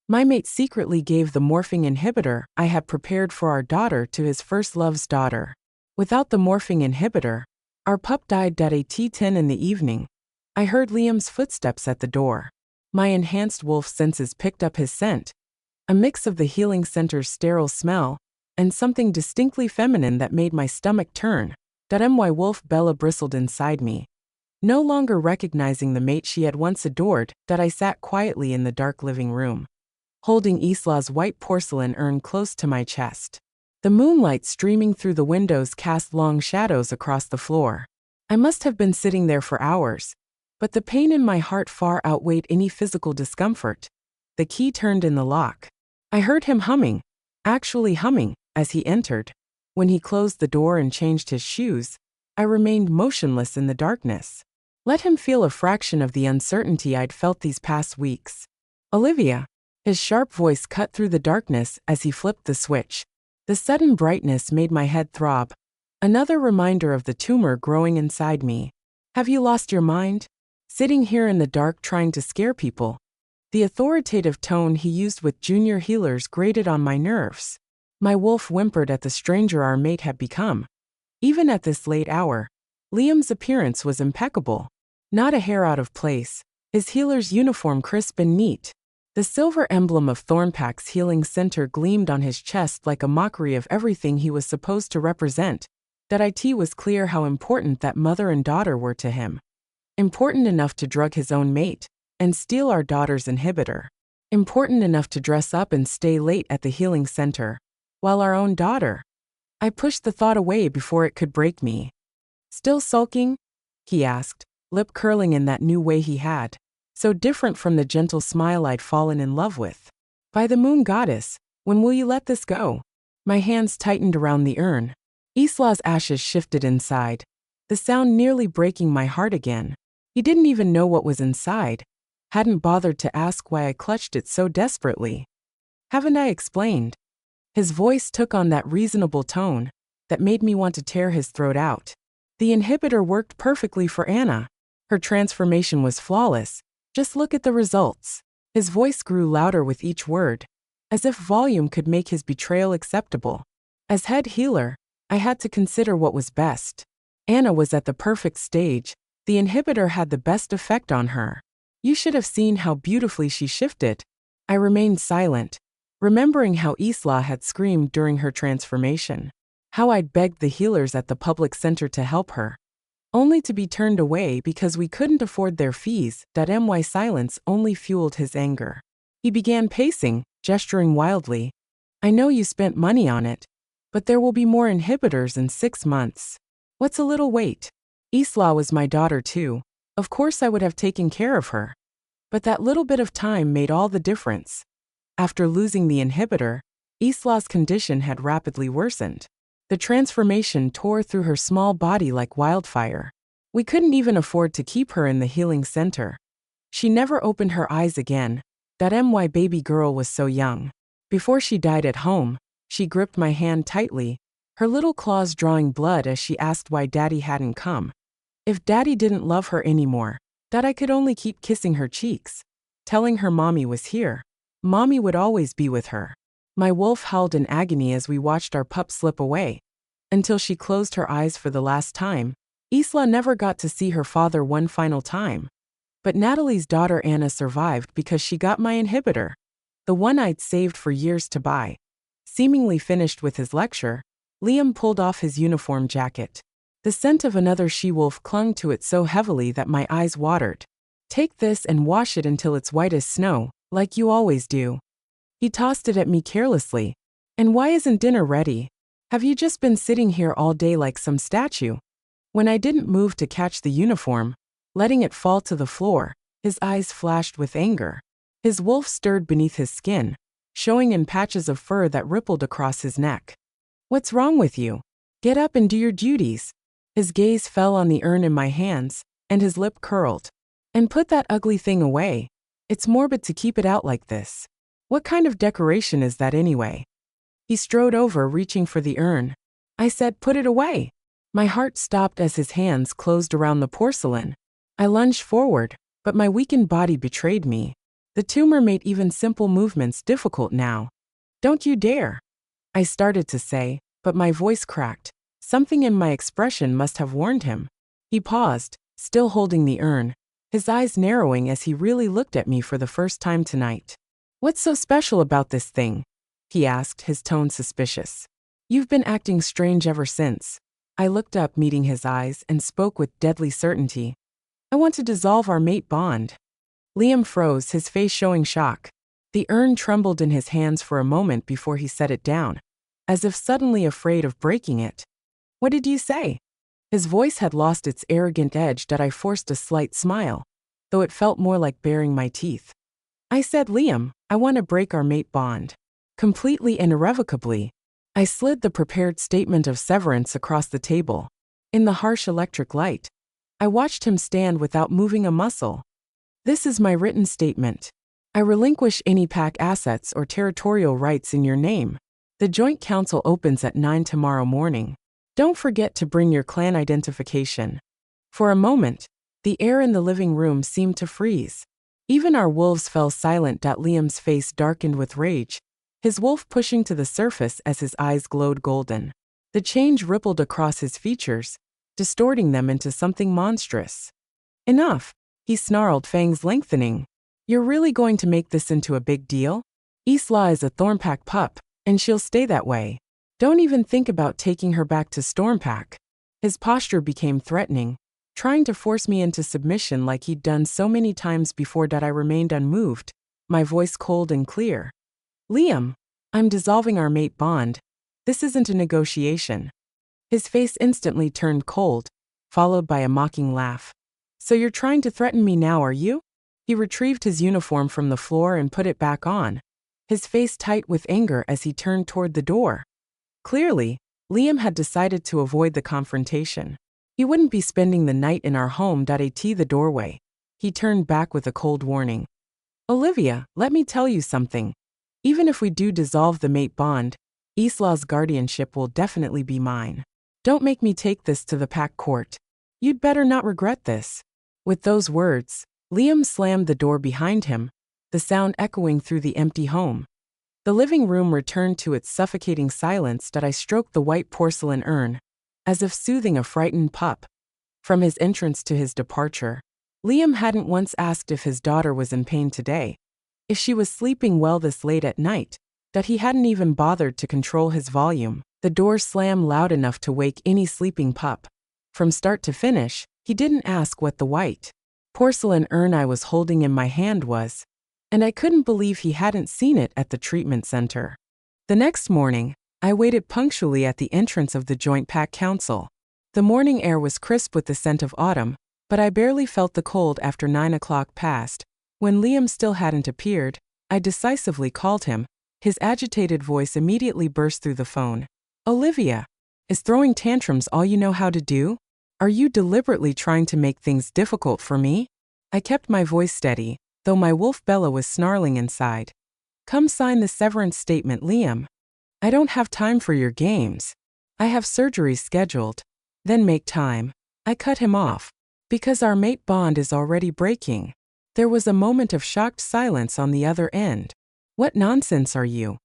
My mate secretly gave the morphing inhibitor I had prepared for our daughter to his first love's daughter. Without the morphing inhibitor, our pup died at 10 in the evening. I heard Liam's footsteps at the door. My enhanced wolf senses picked up his scent, a mix of the healing center's sterile smell and something distinctly feminine that made my stomach turn. My wolf Bella bristled inside me. No longer recognizing the mate she had once adored, I sat quietly in the dark living room, holding Isla's white porcelain urn close to my chest. The moonlight streaming through the windows cast long shadows across the floor. I must have been sitting there for hours, but the pain in my heart far outweighed any physical discomfort. The key turned in the lock. I heard him humming, actually humming, as he entered. When he closed the door and changed his shoes, I remained motionless in the darkness. Let him feel a fraction of the uncertainty I'd felt these past weeks. Olivia. His sharp voice cut through the darkness as he flipped the switch. The sudden brightness made my head throb. Another reminder of the tumor growing inside me. Have you lost your mind? Sitting here in the dark trying to scare people. The authoritative tone he used with junior healers grated on my nerves. My wolf whimpered at the stranger our mate had become. Even at this late hour, Liam's appearance was impeccable. Not a hair out of place, his healer's uniform crisp and neat. The silver emblem of Thornpack's healing center gleamed on his chest like a mockery of everything he was supposed to represent. It was clear how important that mother and daughter were to him. Important enough to drug his own mate and steal our daughter's inhibitor. Important enough to dress up and stay late at the healing center, while our own daughter. I pushed the thought away before it could break me. Still sulking? He asked, lip curling in that new way he had. So different from the gentle smile I'd fallen in love with. By the moon goddess, when will you let this go? My hands tightened around the urn. Isla's ashes shifted inside, the sound nearly breaking my heart again. He didn't even know what was inside, hadn't bothered to ask why I clutched it so desperately. Haven't I explained? His voice took on that reasonable tone that made me want to tear his throat out. The inhibitor worked perfectly for Anna. Her transformation was flawless. Just look at the results. His voice grew louder with each word, as if volume could make his betrayal acceptable. As head healer, I had to consider what was best. Anna was at the perfect stage. The inhibitor had the best effect on her. You should have seen how beautifully she shifted. I remained silent, remembering how Isla had screamed during her transformation, how I'd begged the healers at the public center to help her, only to be turned away because we couldn't afford their fees. My silence only fueled his anger. He began pacing, gesturing wildly. I know you spent money on it, but there will be more inhibitors in 6 months. What's a little wait? Isla was my daughter too. Of course I would have taken care of her. But that little bit of time made all the difference. After losing the inhibitor, Isla's condition had rapidly worsened. The transformation tore through her small body like wildfire. We couldn't even afford to keep her in the healing center. She never opened her eyes again. My baby girl was so young. Before she died at home, she gripped my hand tightly, her little claws drawing blood as she asked why Daddy hadn't come. If Daddy didn't love her anymore, I could only keep kissing her cheeks, telling her Mommy was here. Mommy would always be with her. My wolf howled in agony as we watched our pup slip away. Until she closed her eyes for the last time, Isla never got to see her father one final time. But Natalie's daughter Anna survived because she got my inhibitor, the one I'd saved for years to buy. Seemingly finished with his lecture, Liam pulled off his uniform jacket. The scent of another she-wolf clung to it so heavily that my eyes watered. Take this and wash it until it's white as snow, like you always do. He tossed it at me carelessly. And why isn't dinner ready? Have you just been sitting here all day like some statue? When I didn't move to catch the uniform, letting it fall to the floor, his eyes flashed with anger. His wolf stirred beneath his skin, showing in patches of fur that rippled across his neck. What's wrong with you? Get up and do your duties. His gaze fell on the urn in my hands, and his lip curled. And put that ugly thing away. It's morbid to keep it out like this. What kind of decoration is that anyway? He strode over, reaching for the urn. I said, put it away. My heart stopped as his hands closed around the porcelain. I lunged forward, but my weakened body betrayed me. The tumor made even simple movements difficult now. Don't you dare. I started to say, but my voice cracked. Something in my expression must have warned him. He paused, still holding the urn, his eyes narrowing as he really looked at me for the first time tonight. What's so special about this thing? He asked, his tone suspicious. You've been acting strange ever since. I looked up, meeting his eyes, and spoke with deadly certainty. I want to dissolve our mate bond. Liam froze, his face showing shock. The urn trembled in his hands for a moment before he set it down, as if suddenly afraid of breaking it. What did you say? His voice had lost its arrogant edge that I forced a slight smile, though it felt more like baring my teeth. I said, Liam, I want to break our mate bond. Completely and irrevocably. I slid the prepared statement of severance across the table. In the harsh electric light, I watched him stand without moving a muscle. This is my written statement. I relinquish any pack assets or territorial rights in your name. The Joint Council opens at 9 tomorrow morning. Don't forget to bring your clan identification. For a moment, the air in the living room seemed to freeze. Even our wolves fell silent. Liam's face darkened with rage, his wolf pushing to the surface as his eyes glowed golden. The change rippled across his features, distorting them into something monstrous. Enough, he snarled, fangs lengthening. You're really going to make this into a big deal? Isla is a Thornpack pup, and she'll stay that way. Don't even think about taking her back to Stormpack. His posture became threatening, trying to force me into submission like he'd done so many times before. I remained unmoved, my voice cold and clear. Liam, I'm dissolving our mate bond. This isn't a negotiation. His face instantly turned cold, followed by a mocking laugh. So you're trying to threaten me now, are you? He retrieved his uniform from the floor and put it back on, his face tight with anger as he turned toward the door. Clearly, Liam had decided to avoid the confrontation. He wouldn't be spending the night in our home. At the doorway, he turned back with a cold warning. Olivia, let me tell you something. Even if we do dissolve the mate bond, Isla's guardianship will definitely be mine. Don't make me take this to the pack court. You'd better not regret this. With those words, Liam slammed the door behind him, the sound echoing through the empty home. The living room returned to its suffocating silence. I stroked the white porcelain urn, as if soothing a frightened pup. From his entrance to his departure, Liam hadn't once asked if his daughter was in pain today, if she was sleeping well this late at night, that he hadn't even bothered to control his volume. The door slammed loud enough to wake any sleeping pup. From start to finish, he didn't ask what the white porcelain urn I was holding in my hand was, and I couldn't believe he hadn't seen it at the treatment center. The next morning, I waited punctually at the entrance of the Joint Pack Council. The morning air was crisp with the scent of autumn, but I barely felt the cold after 9 o'clock passed. When Liam still hadn't appeared, I decisively called him. His agitated voice immediately burst through the phone. Olivia, is throwing tantrums all you know how to do? Are you deliberately trying to make things difficult for me? I kept my voice steady, though my wolf Bella was snarling inside. Come sign the severance statement, Liam. I don't have time for your games. I have surgery scheduled. Then make time. I cut him off. Because our mate bond is already breaking. There was a moment of shocked silence on the other end. What nonsense are you?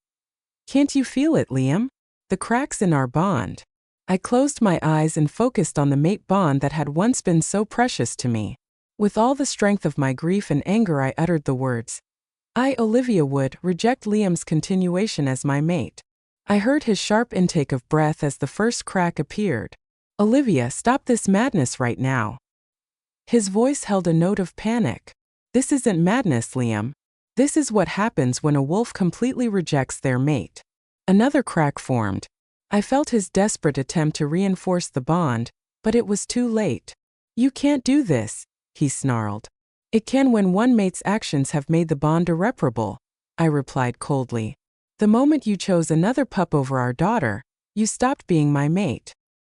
Can't you feel it, Liam? The cracks in our bond. I closed my eyes and focused on the mate bond that had once been so precious to me. With all the strength of my grief and anger, I uttered the words. I, Olivia, would reject Liam's continuation as my mate. I heard his sharp intake of breath as the first crack appeared. Olivia, stop this madness right now. His voice held a note of panic. This isn't madness, Liam. This is what happens when a wolf completely rejects their mate. Another crack formed. I felt his desperate attempt to reinforce the bond, but it was too late. You can't do this, he snarled. It can when one mate's actions have made the bond irreparable, I replied coldly. The moment you chose another pup over our daughter, you stopped being my mate.